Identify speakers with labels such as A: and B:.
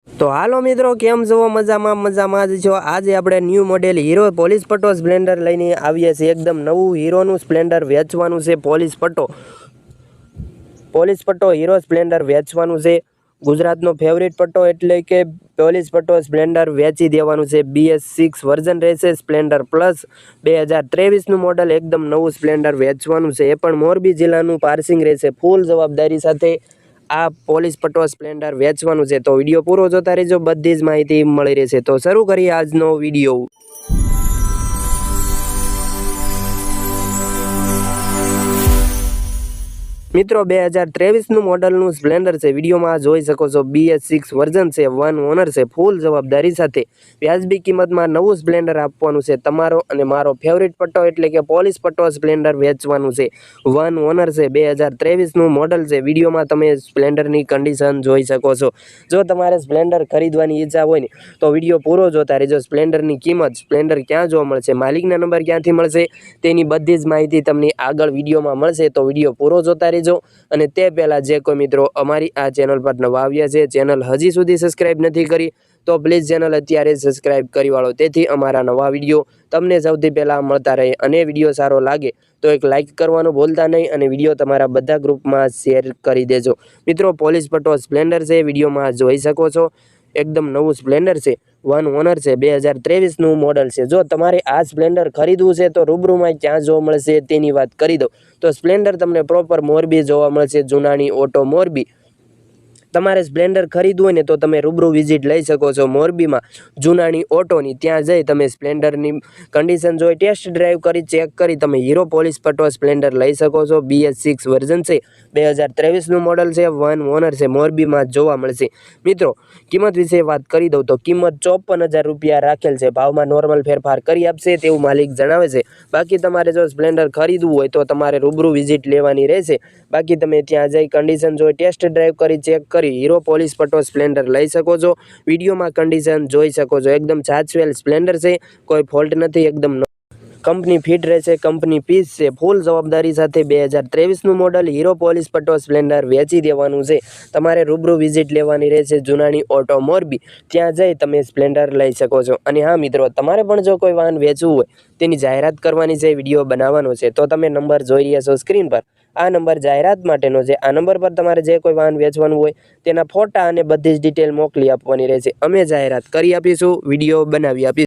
A: તો હાલો મિત્રો, કેમ છો? મજામાં જ છો। આજે આપણે ન્યૂ મોડેલ હીરો પોલીસ પટ્ટો સ્પ્લેન્ડર લઈને આવીએ છીએ। એકદમ નવું હીરોનું સ્પ્લેન્ડર વેચવાનું છે। પોલીસ પટ્ટો હીરો સ્પ્લેન્ડર વેચવાનું છે। ગુજરાતનો ફેવરિટ પટ્ટો એટલે કે પોલીસ પટ્ટો સ્પ્લેન્ડર વેચી દેવાનું છે। BS6 વર્ઝન રહેશે। સ્પ્લેન્ડર પ્લસ 2023નું મોડલ એકદમ નવું સ્પ્લેન્ડર વેચવાનું છે। એ પણ મોરબી જિલ્લાનું પાર્સિંગ રહેશે। ફૂલ જવાબદારી સાથે આ પોલીસ પટ્ટો સ્પ્લેન્ડર વેચવાનું છે। તો વિડીયો પૂરો જોતા રહેજો, બધી જ માહિતી મળી રહેશે। તો શરૂ કરીએ આજનો વિડીયો। મિત્રો 2023નું મોડલનું સ્પ્લેન્ડર છે। વિડીયોમાં જોઈ શકો છો। BS6 વર્ઝન છે। 1 ઓનર છે। ફૂલ જવાબદારી સાથે વ્યાજબી કિંમતમાં નવું સ્પ્લેન્ડર આપવાનું છે। તમારો અને મારો ફેવરિટ પટ્ટો એટલે કે પોલીસ પટ્ટો સ્પ્લેન્ડર વેચવાનું છે। 1 ઓનર છે। 2023નું મોડલ છે। વિડીયોમાં તમે સ્પ્લેન્ડરની કન્ડિશન જોઈ શકો છો। જો તમારે સ્પ્લેન્ડર ખરીદવાની ઈચ્છા હોય ને તો વિડીયો પૂરો જોતા રહેજો। સ્પ્લેન્ડરની કિંમત, સ્પ્લેન્ડર ક્યાં જોવા મળશે, માલિકના નંબર ક્યાંથી મળશે, તેની બધી જ માહિતી તમને આગળ વિડીયોમાં મળશે। તો વિડીયો પૂરો જોતા રહેજો। અને તે પહેલા જે કોઈ મિત્રો અમારી આ ચેનલ પર નવા આવ્યા છે, ચેનલ હજી સુધી સબસ્ક્રાઇબ નથી કરી તો પ્લીઝ ચેનલ અત્યારે સબસ્ક્રાઇબ કરી વાળો, તેથી અમારા નવા વિડીયો તમને સૌથી પહેલા મળતા રહે। અને વિડીયો સારો લાગે તો એક લાઇક કરવાનું ભૂલતા નહીં અને વિડીયો તમારા બધા ગ્રુપમાં શેર કરી દેજો। મિત્રો પોલીસ પટ્ટો સ્પ્લેન્ડર છે। વિડીયોમાં જોઈ શકો છો। એકદમ નવું સ્પ્લેન્ડર છે। 1 ઓનર છે। 2023નું મોડલ છે। જો તમારે આ સ્પ્લેન્ડર ખરીદવું છે તો રૂબરૂમાં ક્યાં જોવા મળશે તેની વાત કરી દો તો સ્પ્લેન્ડર તમને પ્રોપર મોરબી જોવા મળશે। જુનાણી ઓટો મોરબી। તમારે સ્પ્લેન્ડર ખરીદવું હોય ને તો તમે રૂબરૂ વિઝિટ લઈ શકો છો મોરબીમાં જુનાણી ઓટોની। ત્યાં જઈ તમે સ્પ્લેન્ડરની કન્ડિશન જોઈ, ટેસ્ટ ડ્રાઈવ કરી, ચેક કરી તમે હીરો પોલીસ પટ્ટો સ્પ્લેન્ડર લઈ શકો છો। BS6 વર્ઝન છે। 2023નું મોડલ છે। 1 ઓનર છે। મોરબીમાં જોવા મળશે। મિત્રો કિંમત વિશે વાત કરી દઉં તો કિંમત 54,000 રૂપિયા રાખેલ છે। ભાવમાં નોર્મલ ફેરફાર કરી આપશે તેવું માલિક જણાવે છે। બાકી તમારે જો સ્પ્લેન્ડર ખરીદવું હોય તો તમારે રૂબરૂ વિઝિટ લેવાની રહેશે। બાકી તમે ત્યાં જઈ કન્ડિશન જોઈ, ટેસ્ટ ડ્રાઈવ કરી, ચેક કરી હીરો પોલીસ પટ્ટો સ્પ્લેન્ડર લઈ શકો છો। વિડીયોમાં કન્ડિશન જોઈ શકો છો। એકદમ સાચવેલ સ્પ્લેન્ડર છે। કોઈ ફોલ્ટ નથી। એકદમ કંપની ફિટ રહેશે। કંપની પીસ છે। ફૂલ જવાબદારી સાથે 2023નું મોડલ હીરો પોલીસ પટ્ટો સ્પ્લેન્ડર વેચી દેવાનું છે। તમારે રૂબરૂ વિઝિટ લેવાની રહેશે જુનાણી ઓટો મોરબી। ત્યાં જઈ તમે સ્પ્લેન્ડર લઈ શકો છો। અને હા મિત્રો, તમારે પણ જો કોઈ વાહન વેચવું હોય તેની જાહેરાત કરવાની છે, વિડીયો બનાવવાનો છે તો તમે નંબર જોઈ રહ્યા છો સ્ક્રીન પર। આ નંબર જાહેરાત માટેનો છે। આ નંબર પર તમારે જે કોઈ વાહન વેચવાનું હોય તેના ફોટા અને બધી જ ડિટેલ મોકલી આપવાની રહેશે। અમે જાહેરાત કરી આપીશું, વિડીયો બનાવી આપીશું।